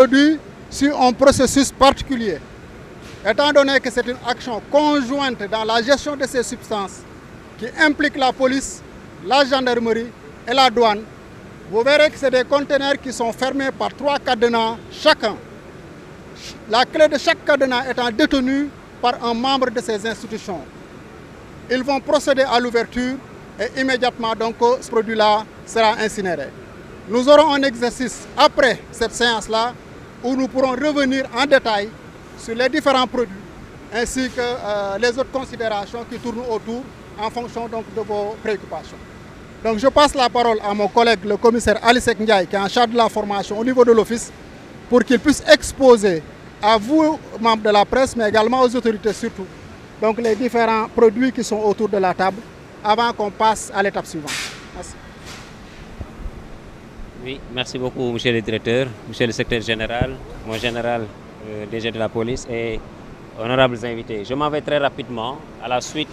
Produit sur un processus particulier. Étant donné que c'est une action conjointe dans la gestion de ces substances qui implique la police, la gendarmerie et la douane, vous verrez que c'est des conteneurs qui sont fermés par 3 cadenas chacun. La clé de chaque cadenas étant détenue par un membre de ces institutions. Ils vont procéder à l'ouverture et immédiatement donc ce produit-là sera incinéré. Nous aurons un exercice après cette séance-là où nous pourrons revenir en détail sur les différents produits ainsi que les autres considérations qui tournent autour en fonction donc de vos préoccupations. Donc je passe la parole à mon collègue, le commissaire Alisek Ndiaye, qui est en charge de la formation au niveau de l'office, pour qu'il puisse exposer à vous, membres de la presse, mais également aux autorités surtout, donc les différents produits qui sont autour de la table, avant qu'on passe à l'étape suivante. Merci. Oui, merci beaucoup, monsieur le directeur, monsieur le secrétaire général, mon général DG de la police et honorables invités. Je m'en vais très rapidement à la suite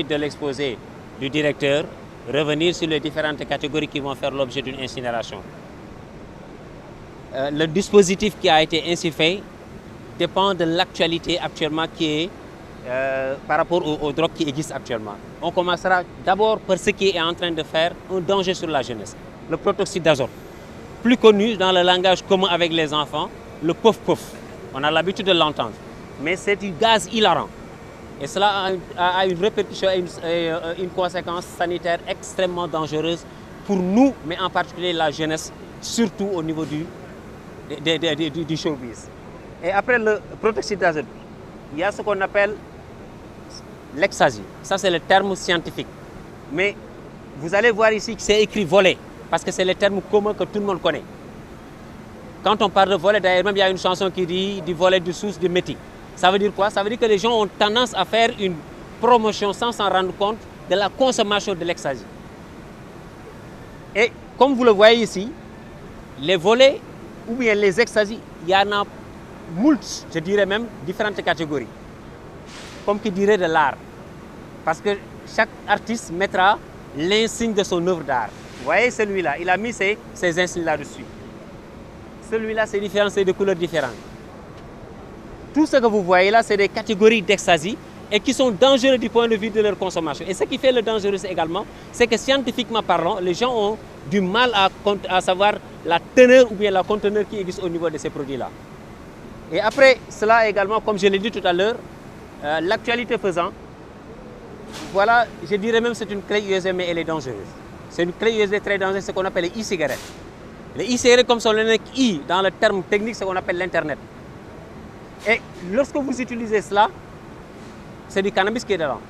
de l'exposé du directeur, revenir sur les différentes catégories qui vont faire l'objet d'une incinération. Le dispositif qui a été ainsi fait dépend de l'actualité actuellement qui est par rapport aux drogues qui existent actuellement. On commencera d'abord par ce qui est en train de faire un danger sur la jeunesse, le protoxyde d'azote. Plus connu dans le langage commun avec les enfants, le puff-puff. On a l'habitude de l'entendre. Mais c'est du gaz hilarant. Et cela a une répercussion et une conséquence sanitaire extrêmement dangereuse pour nous, mais en particulier la jeunesse, surtout au niveau du showbiz. Et après le protoxyde d'azote, il y a ce qu'on appelle l'ecstasy. Ça, c'est le terme scientifique. Mais vous allez voir ici que c'est écrit volet, parce que c'est le terme commun que tout le monde connaît. Quand on parle de volet, d'ailleurs, même il y a une chanson qui dit du volet, du sous, du métier. Ça veut dire quoi? Ça veut dire que les gens ont tendance à faire une promotion sans s'en rendre compte de la consommation de l'ecstasy. Et comme vous le voyez ici, les volets ou bien les ecstasy, il y en a moult, je dirais même différentes catégories. Comme qui dirait de l'art. Parce que chaque artiste mettra l'insigne de son œuvre d'art. Vous voyez celui-là, il a mis ses insignes là-dessus. Celui-là, c'est différent, c'est de couleurs différentes. Tout ce que vous voyez là, c'est des catégories d'ecstasy et qui sont dangereux du point de vue de leur consommation. Et ce qui fait le dangereux également, c'est que scientifiquement parlant, les gens ont du mal à savoir la teneur ou bien la conteneur qui existe au niveau de ces produits-là. Et après cela également, comme je l'ai dit tout à l'heure, l'actualité faisant, voilà, je dirais même que c'est une clé USB, mais elle est dangereuse. C'est une clé USB très dangereuse, ce qu'on appelle les e-cigarettes. Les e-cigarettes, comme son nom l'indique, I, dans le terme technique, c'est ce qu'on appelle l'Internet. Et lorsque vous utilisez cela, c'est du cannabis qui est dedans.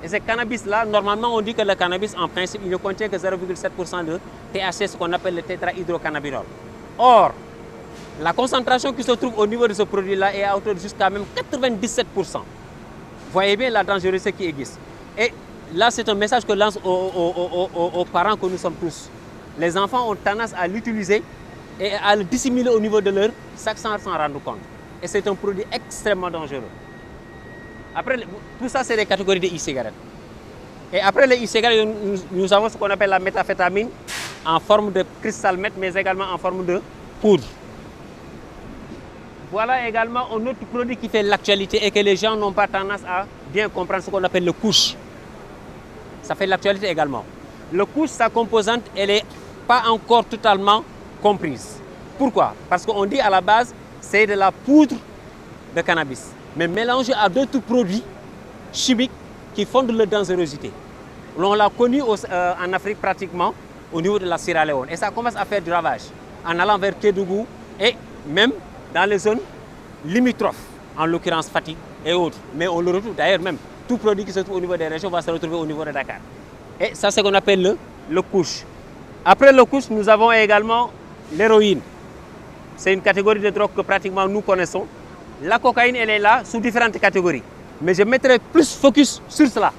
Et ce cannabis-là, normalement, on dit que le cannabis, en principe, il ne contient que 0,7% de THC, ce qu'on appelle le tétrahydrocannabinol. Or, la concentration qui se trouve au niveau de ce produit-là est à hauteur de jusqu'à même 97%. Vous voyez bien la dangerosité qui existe. Et là, c'est un message que lance aux parents que nous sommes tous. Les enfants ont tendance à l'utiliser et à le dissimuler au niveau de leur sac sans s'en rendre compte. Et c'est un produit extrêmement dangereux. Après, tout ça, c'est des catégories de e-cigarettes. Et après les e-cigarettes, nous avons ce qu'on appelle la méthamphétamine en forme de cristal meth, mais également en forme de poudre. Voilà également un autre produit qui fait l'actualité et que les gens n'ont pas tendance à bien comprendre, ce qu'on appelle le couche. Ça fait l'actualité également. Le couche, sa composante, elle n'est pas encore totalement comprise. Pourquoi? Parce qu'on dit à la base, c'est de la poudre de cannabis, mais mélangée à d'autres produits chimiques qui font de leur dangerosité. On l'a connu en Afrique pratiquement au niveau de la Sierra Leone. Et ça commence à faire du ravage en allant vers Kédougou et même dans les zones limitrophes, en l'occurrence Fatick et autres. Mais on le retrouve d'ailleurs même. Tout produit qui se trouve au niveau des régions va se retrouver au niveau de Dakar. Et ça, c'est ce qu'on appelle le couche. Après le couche, nous avons également l'héroïne. C'est une catégorie de drogue que pratiquement nous connaissons. La cocaïne, elle est là sous différentes catégories. Mais je mettrai plus focus sur cela.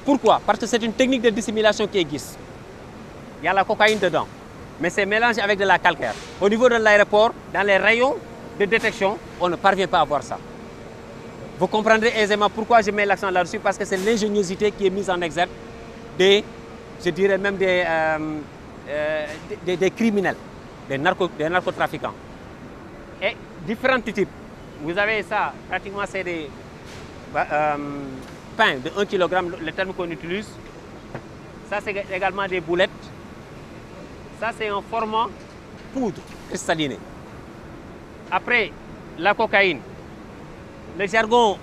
Pourquoi? Parce que c'est une technique de dissimulation qui existe. Il y a la cocaïne dedans, mais c'est mélangé avec de la calcaire. Au niveau de l'aéroport, dans les rayons de détection, on ne parvient pas à voir ça. Vous comprendrez aisément pourquoi je mets l'accent là-dessus, parce que c'est l'ingéniosité qui est mise en exergue des je dirais même des criminels, des narcotrafiquants. Et différents types. Vous avez ça, pratiquement c'est des pains de 1 kg, le terme qu'on utilise. Ça c'est également des boulettes. Ça c'est un format poudre cristallinée. Après, la cocaïne. Le jargon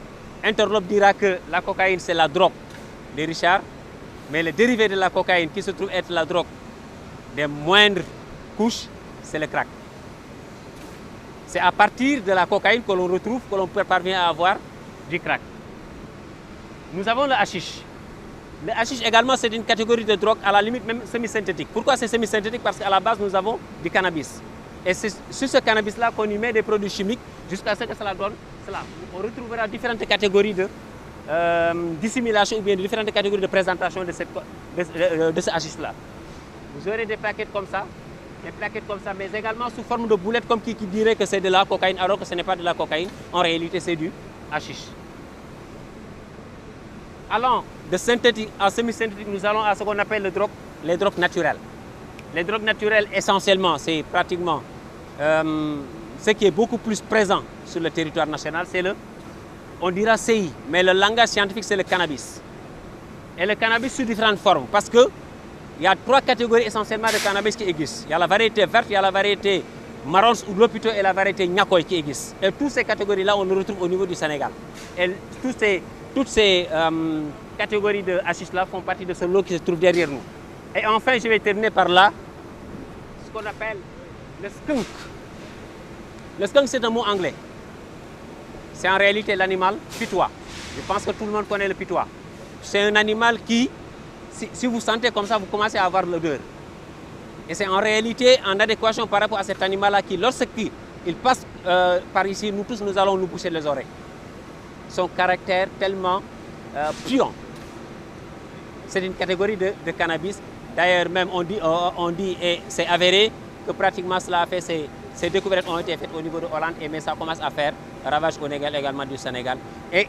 interlope dira que la cocaïne c'est la drogue des richards, mais le dérivé de la cocaïne qui se trouve être la drogue des moindres couches, c'est le crack. C'est à partir de la cocaïne que l'on retrouve, que l'on parvient à avoir du crack. Nous avons le hashish. Le hashish également, c'est une catégorie de drogue, à la limite même semi-synthétique. Pourquoi c'est semi-synthétique? Parce qu'à la base, nous avons du cannabis. Et c'est sur ce cannabis-là qu'on y met des produits chimiques jusqu'à ce que cela donne cela. On retrouvera différentes catégories de dissimulation ou bien différentes catégories de présentation de ce hashish-là. Vous aurez des plaquettes comme ça, mais également sous forme de boulettes, comme qui dirait que c'est de la cocaïne, alors que ce n'est pas de la cocaïne. En réalité, c'est du hashish. Allant de synthétique à semi-synthétique, nous allons à ce qu'on appelle les drogues naturelles. Les drogues naturelles, essentiellement, c'est pratiquement ce qui est beaucoup plus présent sur le territoire national, c'est on dira CI, mais le langage scientifique, c'est le cannabis. Et le cannabis sous différentes formes, parce qu'il y a 3 catégories essentiellement de cannabis qui existent. Il y a la variété verte, il y a la variété marron ou lopito et la variété nyakoy qui existent. Et toutes ces catégories-là, on les retrouve au niveau du Sénégal. Et toutes ces catégories de hashish-là font partie de ce lot qui se trouve derrière nous. Et enfin, je vais terminer par là, ce qu'on appelle le skunk. Le skunk, c'est un mot anglais. C'est en réalité l'animal pitois. Je pense que tout le monde connaît le pitois. C'est un animal qui, si vous sentez comme ça, vous commencez à avoir l'odeur. Et c'est en réalité en adéquation par rapport à cet animal-là qui, lorsqu'il passe par ici, nous tous, nous allons nous boucher les oreilles. Son caractère tellement puant. C'est une catégorie de cannabis. D'ailleurs, même on dit, et c'est avéré, que pratiquement cela a fait, ces découvertes ont été faites au niveau de Hollande, mais ça commence à faire ravage au Sénégal, également du Sénégal. Et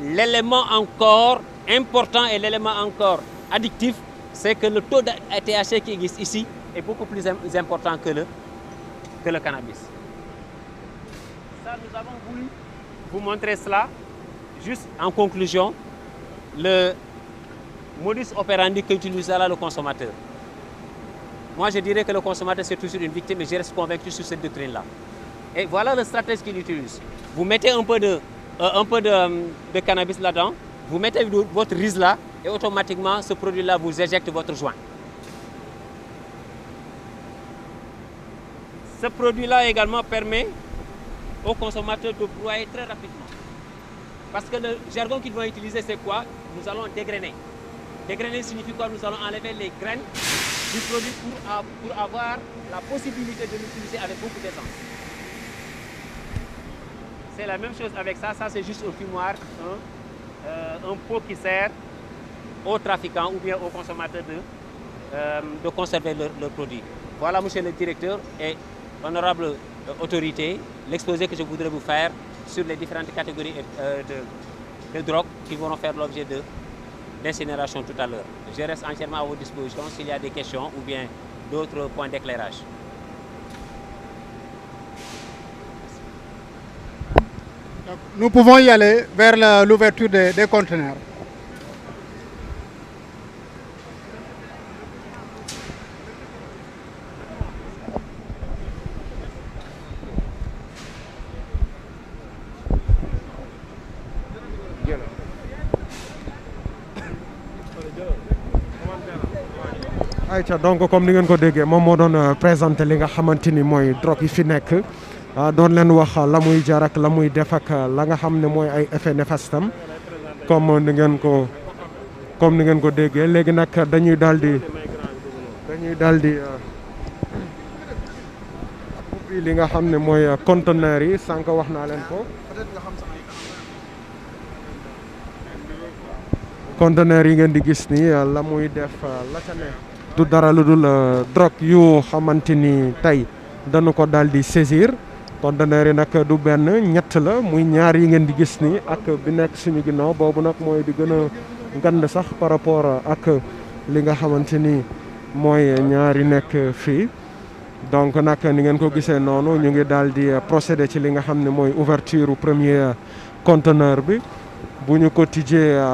l'élément encore important et l'élément encore addictif, c'est que le taux de THC qui existe ici est beaucoup plus important que le cannabis. Ça, nous avons voulu vous montrer cela. Juste en conclusion, le modus operandi qu'utilise là le consommateur. Moi, je dirais que le consommateur, c'est toujours une victime, et je reste convaincu sur cette doctrine-là. Et voilà le stratège qu'il utilise. Vous mettez un peu de cannabis là-dedans, vous mettez votre rise là, et automatiquement, ce produit-là vous éjecte votre joint. Ce produit-là également permet aux consommateurs de broyer très rapidement. Parce que le jargon qu'ils vont utiliser, c'est quoi? Nous allons dégrainer. Dégrainer signifie quoi? Nous allons enlever les graines du produit pour avoir la possibilité de l'utiliser avec beaucoup d'essence. C'est la même chose avec ça. Ça, c'est juste au fumoir, un pot qui sert aux trafiquants ou bien aux consommateurs de conserver leur produit. Voilà, monsieur le directeur et honorable autorité, l'exposé que je voudrais vous faire sur les différentes catégories de drogue qui vont faire l'objet d'incinération tout à l'heure. Je reste entièrement à votre disposition s'il y a des questions ou bien d'autres points d'éclairage. Nous pouvons y aller vers l'ouverture des conteneurs. ayca donc comme ni ngeen ko déggee moom moo doon présenté li nga xamante ni mooy drogue yi fi nekk doon leen wax la muy jar ak la muy def ak la nga xam ne mooy ay effet néfaste am comme ni ngeen ko déggee léegi nag dañuy daal di ubbi li nga xam ne mooy conteneur yi sànq wax naa leen ko. conteneur yi ngeen di gis ni la muy def la ca ne du dara lu dul drogue yu xamante ni tey dañu ko daal di saisir conteneur yi nag du benn ñett la muy ñaar yi ngeen di gis ni ak bi nekk suñu ginnaaw boobu nag mooy di gën a ngand sax par rapport ak li nga xamante ni mooy ñaari nekk fii donc nag ni ngeen ko gisee noonu ñu ngi daal di procéder ci li nga xam ne mooy ouverture premier conteneur bi bu ñu ko tijjee